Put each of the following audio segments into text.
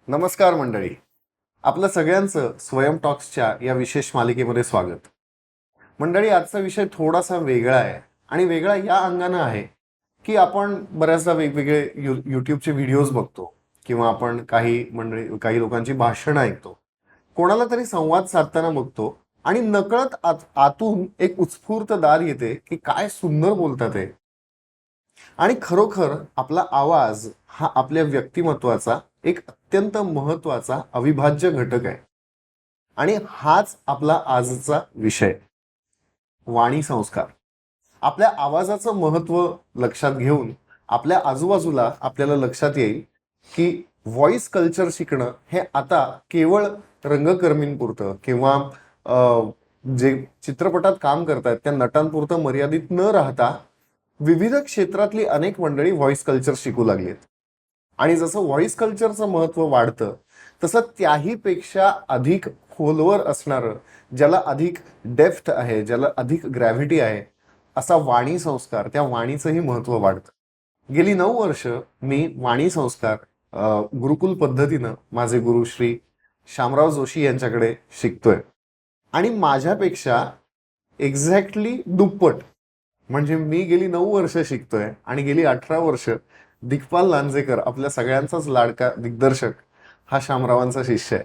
नमस्कार मंडळी. आपलं सगळ्यांचं स्वयं टॉक्सच्या या विशेष मालिकेमध्ये स्वागत. मंडळी, आजचा विषय थोडासा वेगळा आहे आणि वेगळा या अंगानं आहे की आपण बऱ्याचदा वेगवेगळे यूट्यूबचे व्हिडिओज बघतो किंवा आपण काही लोकांची भाषणं ऐकतो, कोणाला तरी संवाद साधताना बघतो आणि नकळत आतून एक उत्स्फूर्त दार येते की काय सुंदर बोलतात ते. आणि खरोखर आपला आवाज हा आपल्या व्यक्तिमत्वाचा एक अत्यंत महत्वाचा अविभाज्य घटक आहे. आणि हाच आपला आजचा विषय, वाणी संस्कार. आपल्या आवाजाचं महत्व लक्षात घेऊन आपल्या आजूबाजूला आपल्याला लक्षात येईल की व्हॉइस कल्चर शिकणं हे आता केवळ रंगकर्मींपुरतं किंवा जे चित्रपटात काम करतात त्या नटांपुरतं मर्यादित न राहता विविध क्षेत्रातली अनेक मंडळी व्हॉइस कल्चर शिकू लागलीत. आणि जसं व्हॉइस कल्चरचं महत्व वाढतं तसं त्याही पेक्षा अधिक खोलवर असणारं, ज्याला अधिक डेप्थ आहे, ज्याला अधिक ग्रॅव्हिटी आहे, असा वाणी संस्कार, त्या वाणीचंही महत्व वाढतं. गेली 9 वर्ष मी वाणी संस्कार गुरुकुल पद्धतीनं माझे गुरु श्री शामराव जोशी यांच्याकडे शिकतोय. आणि माझ्यापेक्षा एक्झॅक्टली दुप्पट, म्हणजे मी गेली 9 वर्ष शिकतोय आणि गेली 18 वर्ष दिग्पाल लांजेकर, आपल्या सगळ्यांचाच लाडका दिग्दर्शक, हा शामरावांचा शिष्य आहे.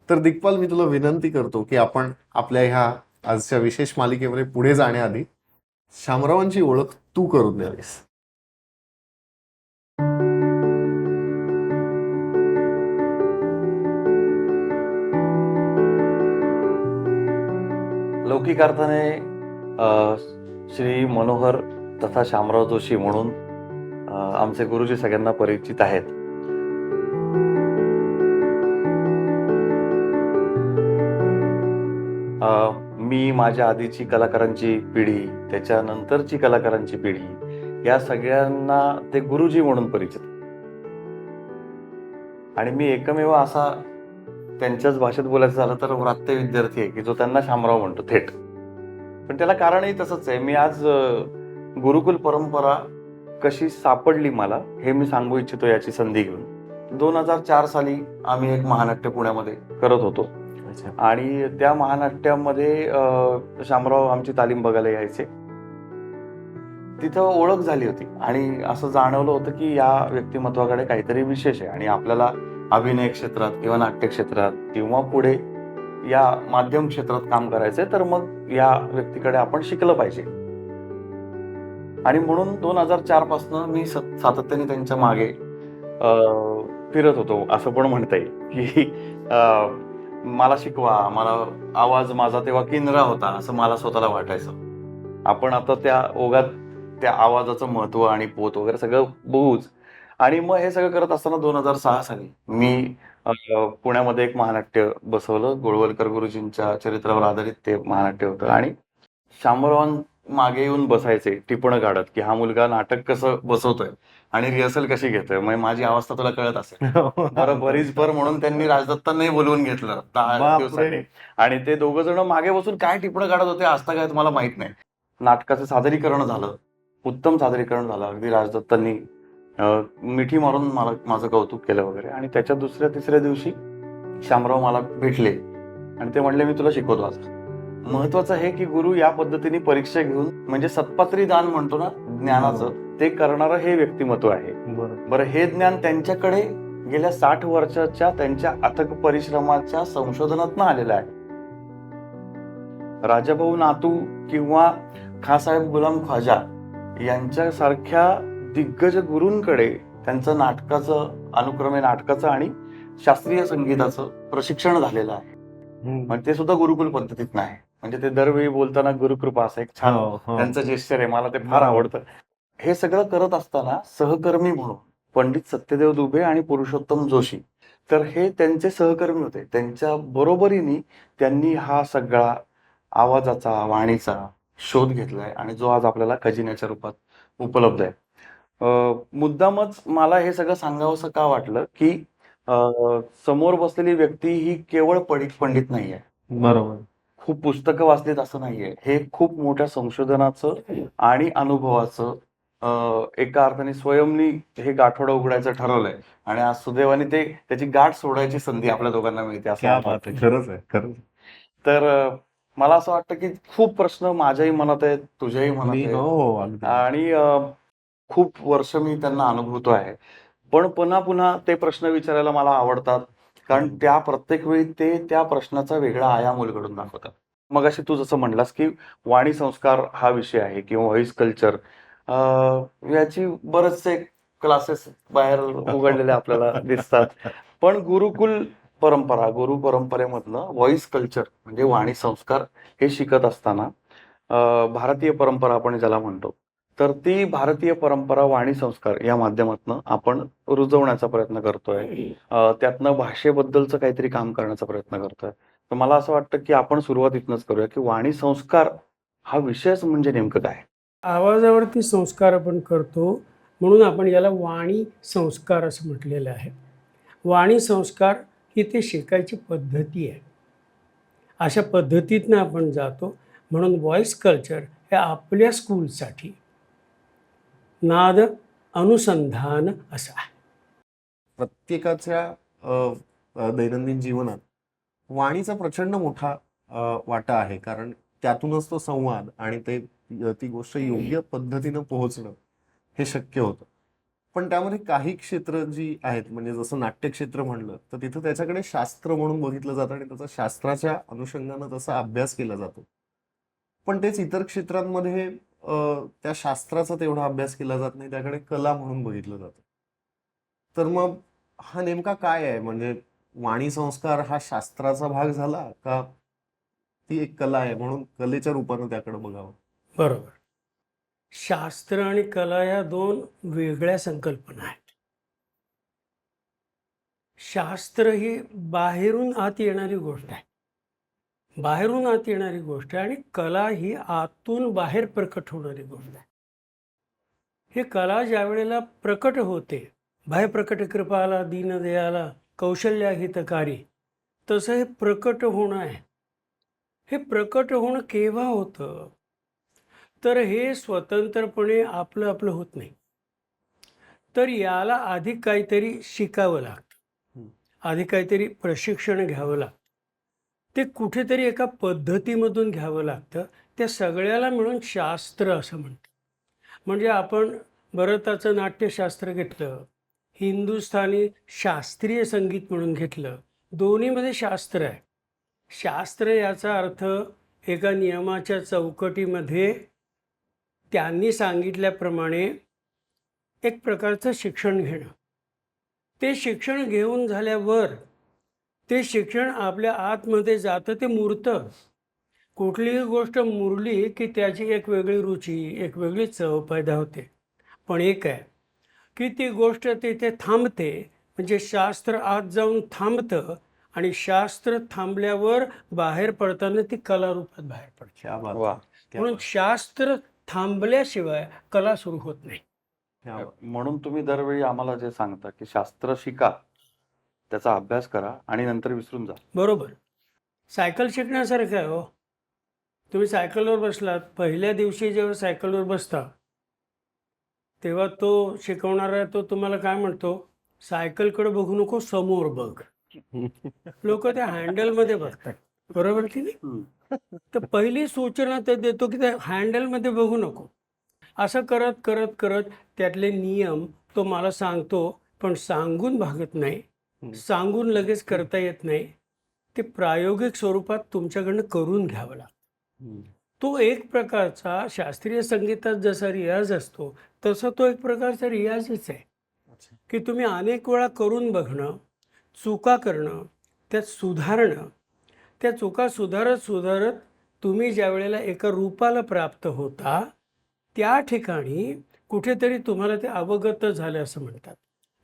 तर दिग्पाल, मी तुला विनंती करतो की आपण आपल्या ह्या आजच्या विशेष मालिकेमध्ये पुढे जाण्याआधी शामरावांची ओळख तू करून द्यावीस. लौकिक अर्थाने श्री मनोहर तथा शामराव जोशी म्हणून आमचे गुरुजी सगळ्यांना परिचित आहेत. मी माझ्या आधीची कलाकारांची पिढी, त्याच्यानंतरची कलाकारांची पिढी, या सगळ्यांना ते गुरुजी म्हणून परिचित. आणि मी एकमेव असा त्यांच्याच भाषेत बोलायचं झालं तर व्रात्य विद्यार्थी आहे की जो त्यांना शामराव म्हणतो थेट. पण त्याला कारणही तसंच आहे. मी आज गुरुकुल परंपरा कशी सापडली मला हे मी सांगू इच्छितो याची संधी घेऊन. 2004 साली आम्ही एक महानाट्य पुण्यामध्ये करत होतो आणि त्या महानाट्यामध्ये शामराव आमची तालीम बघायला यायचे. तिथं ओळख झाली होती आणि असं जाणवलं होतं की या व्यक्तिमत्वाकडे काहीतरी विशेष आहे आणि आपल्याला अभिनय क्षेत्रात किंवा नाट्य क्षेत्रात किंवा पुढे या माध्यम क्षेत्रात काम करायचंय, तर मग या व्यक्तीकडे आपण शिकलं पाहिजे. आणि म्हणून 2004 पासून मी सातत्याने त्यांच्या मागे फिरत होतो, असं पण म्हणता येईल की मला शिकवा. मला आवाज माझा तेव्हा किनरा होता असं मला स्वतःला वाटायचं. आपण आता त्या ओघात त्या आवाजाचं महत्व आणि पोत वगैरे सगळं बघूच. आणि मग हे सगळं करत असताना 2006 साली मी पुण्यामध्ये एक महानाट्य बसवलं. गोळवलकर गुरुजींच्या चरित्रावर आधारित ते महानाट्य होतं आणि शामरावां मागे येऊन बसायचे टिपणं काढत की हा मुलगा नाटक कसं बसवतोय आणि रिहर्सल कशी घेतोय. मग माझी अवस्था तुला कळत असेल. बरं, बरीच भर म्हणून त्यांनी राजदत्तांनाही बोलवून घेतलं 10 दिवसांनी. आणि ते दोघं जण मागे बसून काय टिपणं काढत होते असता काय तुम्हाला माहित नाही. नाटकाचं सादरीकरण झालं, उत्तम सादरीकरण झालं. अगदी राजदत्तांनी मिठी मारून मला माझं कौतुक केलं वगैरे. आणि त्याच्या दुसऱ्या तिसऱ्या दिवशी शामराव मला भेटले आणि ते म्हणले मी तुला शिकवतो आज. महत्वाचं हे की गुरु या पद्धतीने परीक्षा घेऊन, म्हणजे सत्पात्री दान म्हणतो ना ज्ञानाचं, ते करणारं हे व्यक्तिमत्व आहे. बरं, हे ज्ञान त्यांच्याकडे गेल्या 60 वर्षाच्या त्यांच्या अथक परिश्रमाच्या संशोधनातून आलेलं आहे. राजाभाऊ नातू किंवा खासाहेब गुलाम ख्वाजा यांच्यासारख्या दिग्गज गुरूंकडे त्यांचं नाटकाचं, अनुक्रमे नाटकाचं आणि शास्त्रीय संगीताचं प्रशिक्षण झालेलं आहे. म्हणजे ते सुद्धा गुरुकुल पद्धतीत नाही. म्हणजे ते दरवेळी बोलताना गुरुकृपा असं एक छान त्यांचं जेस्चर आहे, मला ते फार आवडतं. हे सगळं करत असताना सहकर्मी म्हणून पंडित सत्यदेव दुबे आणि पुरुषोत्तम जोशी, तर हे त्यांचे सहकर्मी होते. त्यांच्या बरोबरीने त्यांनी हा सगळा आवाजाचा, वाणीचा शोध घेतलाय आणि जो आज आपल्याला खजिन्याच्या रूपात उपलब्ध आहे. मुद्दामच मला हे सगळं सांगावंसं का वाटलं की समोर बसलेली व्यक्ती ही केवळ पंडित नाहीये. बरोबर. खूप पुस्तकं वाचलीत असं नाहीये. हे खूप मोठ्या संशोधनाचं आणि अनुभवाचं एका अर्थाने स्वयंनी हे गाठोडं उघडायचं ठरवलंय आणि आज सुदैवाने त्याची गाठ सोडायची संधी आपल्या दोघांना मिळते असं क्या मला बात आहे, वाटतं. खरंच आहे, खरंच. तर मला असं वाटतं की खूप प्रश्न माझ्याही मनात आहेत, तुझ्याही मनात मी आहेत हो अगदी. आणि खूप वर्ष मी त्यांना अनुभवतो आहे. पण पुन्हा पुन्हा ते प्रश्न विचारायला मला आवडतात, कारण त्या प्रत्येक वेळी ते त्या प्रश्नाचा वेगळा आयाम उलगडून दाखवतात. मगाशी तू जसं म्हणलास की वाणी संस्कार हा विषय आहे किंवा व्हॉइस कल्चर, याची बरेचसे क्लासेस बाहेर उघडलेले आपल्याला दिसतात. पण गुरु परंपरेमधनं व्हॉइस कल्चर म्हणजे वाणी संस्कार हे शिकत असताना भारतीय परंपरा आपण ज्याला म्हणतो, तर ती भारतीय परंपरा वाणी संस्कार या माध्यमातून आपण रुजवण्याचा प्रयत्न करतोय. त्यातनं भाषेबद्दलचं काहीतरी काम करण्याचा प्रयत्न करतोय. तर मला असं वाटतं की आपण सुरुवात इथनंच करूया की वाणी संस्कार हा विषयच म्हणजे नेमकं काय? आवाजावरती संस्कार आपण करतो म्हणून आपण याला वाणी संस्कार असं म्हटलेलं आहे. वाणी संस्कार ही ते शिकायची पद्धती आहे. अशा पद्धतीतनं आपण जातो म्हणून व्हॉइस कल्चर हे आपल्या स्कूलसाठी नाद अनुसंधान असं आहे. प्रत्येकाच्या दैनंदिन जीवनात वाणीचा प्रचंड मोठा वाटा आहे, कारण त्यातूनच तो संवाद आणि ती गोष्ट योग्य पद्धतीनं पोहोचणं हे शक्य होतं. पण त्यामध्ये काही क्षेत्र जी आहेत, म्हणजे जसं नाट्यक्षेत्र म्हणलं तर तिथं त्याच्याकडे शास्त्र म्हणून बघितलं जातं आणि त्याचा शास्त्राच्या अनुषंगानं तसा अभ्यास केला जातो. पण तेच इतर क्षेत्रांमध्ये त्या शास्त्राचा तेवढा अभ्यास केला जात नाही, त्याकडे कला म्हणून बघितलं जातं. तर मग हा नेमका काय आहे, म्हणजे वाणी संस्कार हा शास्त्राचा भाग झाला का ती एक कला आहे म्हणून कलेच्या रूपानं त्याकडे बघावं? बरोबर. शास्त्र आणि कला या दोन वेगळ्या संकल्पना आहेत. शास्त्र ही बाहेरून आत येणारी गोष्ट आहे. बाहेरून आत येणारी गोष्ट आहे आणि कला ही आतून बाहेर प्रकट होणारी गोष्ट आहे. ही कला ज्या वेळेला प्रकट होते, बाह्य प्रकट कृपाला दीनदयाला कौशल्या हितकारी, तसं हे प्रकट होणं आहे. हे प्रकट होणं केव्हा होतं? तर हे स्वतंत्रपणे आपलं आपलं होत नाही. तर याला आधी काहीतरी शिकावं लागतं, आधी काहीतरी प्रशिक्षण घ्यावं लागतं, ते कुठेतरी एका पद्धतीमधून घ्यावं लागतं. त्या सगळ्याला मिळून शास्त्र असं म्हणतात. म्हणजे आपण भरताचं नाट्यशास्त्र घेतलं, हिंदुस्थानी शास्त्रीय संगीत म्हणून घेतलं, दोन्हीमध्ये शास्त्र आहे. शास्त्र याचा अर्थ एका नियमाच्या चौकटीमध्ये त्यांनी सांगितल्याप्रमाणे एक प्रकारचं शिक्षण घेणं. ते शिक्षण घेऊन झाल्यावर ते शिक्षण आपल्या आतमध्ये जातं, ते मुरतं. कुठलीही गोष्ट मुरली की त्याची एक वेगळी रुची, एक वेगळी चव पैदा होते. पण एक आहे की ती गोष्ट तिथे थांबते, म्हणजे शास्त्र आत जाऊन थांबतं आणि शास्त्र थांबल्यावर बाहेर पडताना ती कला रूपात बाहेर पडते. क्या बात वा. आहे, क्या म्हणून बात शास्त्र थांबल्याशिवाय कला सुरू होत नाही. क्या बात. म्हणून तुम्ही दरवेळी आम्हाला जे सांगता की शास्त्र शिका, त्याचा अभ्यास करा आणि नंतर विसरून जा. बरोबर. सायकल शिकण्यासारखं आहे हो. तुम्ही सायकलवर बसलात, पहिल्या दिवशी जेव्हा सायकलवर बसता तेव्हा तो शिकवणारा तो तुम्हाला काय म्हणतो, सायकलकडे बघू नको, समोर बघ. लोक त्या हँडलमध्ये बघतात, बरोबर की नाही? तर पहिली सूचना ते देतो की त्या हँडलमध्ये बघू नको. असं करत करत करत त्यातले नियम तो मला सांगतो, पण सांगून भागत नाही, सांगून लगेच करता येत नाही. ते प्रायोगिक स्वरूपात तुमच्याकडनं करून घ्यावं लागतं. तो एक प्रकारचा शास्त्रीय संगीतात जसा रियाज असतो तसा तो एक प्रकारचा रियाजच आहे की तुम्ही अनेक वेळा करून बघणं, चुका करणं, त्यात सुधारणं. त्या चुका सुधारत सुधारत तुम्ही ज्या वेळेला एका रूपाला प्राप्त होता त्या ठिकाणी कुठेतरी तुम्हाला ते अवगत झालं असं म्हणतात.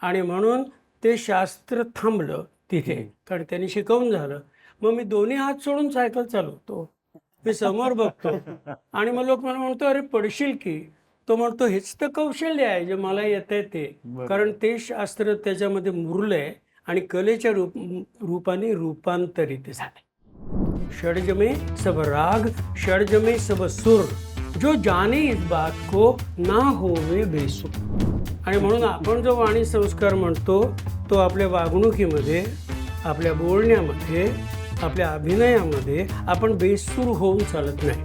आणि म्हणून ते शास्त्र थांबलं तिथे, कारण त्यांनी शिकवून झालं. मग मी दोन्ही हात सोडून सायकल चालवतो, मी समोर बघतो आणि मग लोक मला म्हणतो, अरे पडशील की. तो म्हणतो, हेच तर कौशल्य आहे जे मला येतंय ते, कारण ते शास्त्र त्याच्यामध्ये मुरलंय आणि कलेच्या रूपाने रूपांतरित झाले. षड्जमे सब राग, षड्जमे सब सुर, जो जाने इस बात को ना होवे बेसूर. आणि म्हणून आपण जो वाणी संस्कार म्हणतो तो आपल्या वागणुकीमध्ये, आपल्या बोलण्यामध्ये, आपल्या अभिनयामध्ये आपण बेसूर होऊन चालत नाही.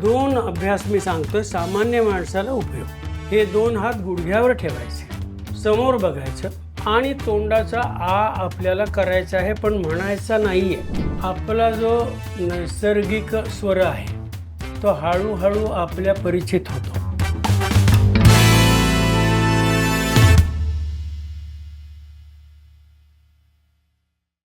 2 अभ्यास मी सांगतोय सामान्य माणसाला उपयोग. हे 2 हात गुडघ्यावर ठेवायचे, समोर बघायचं आणि तोंडाचा आ आपल्याला करायचा आहे पण म्हणायचा नाहीये. आपला जो नैसर्गिक स्वर आहे तो हळूहळू आपल्या परिचित होतो.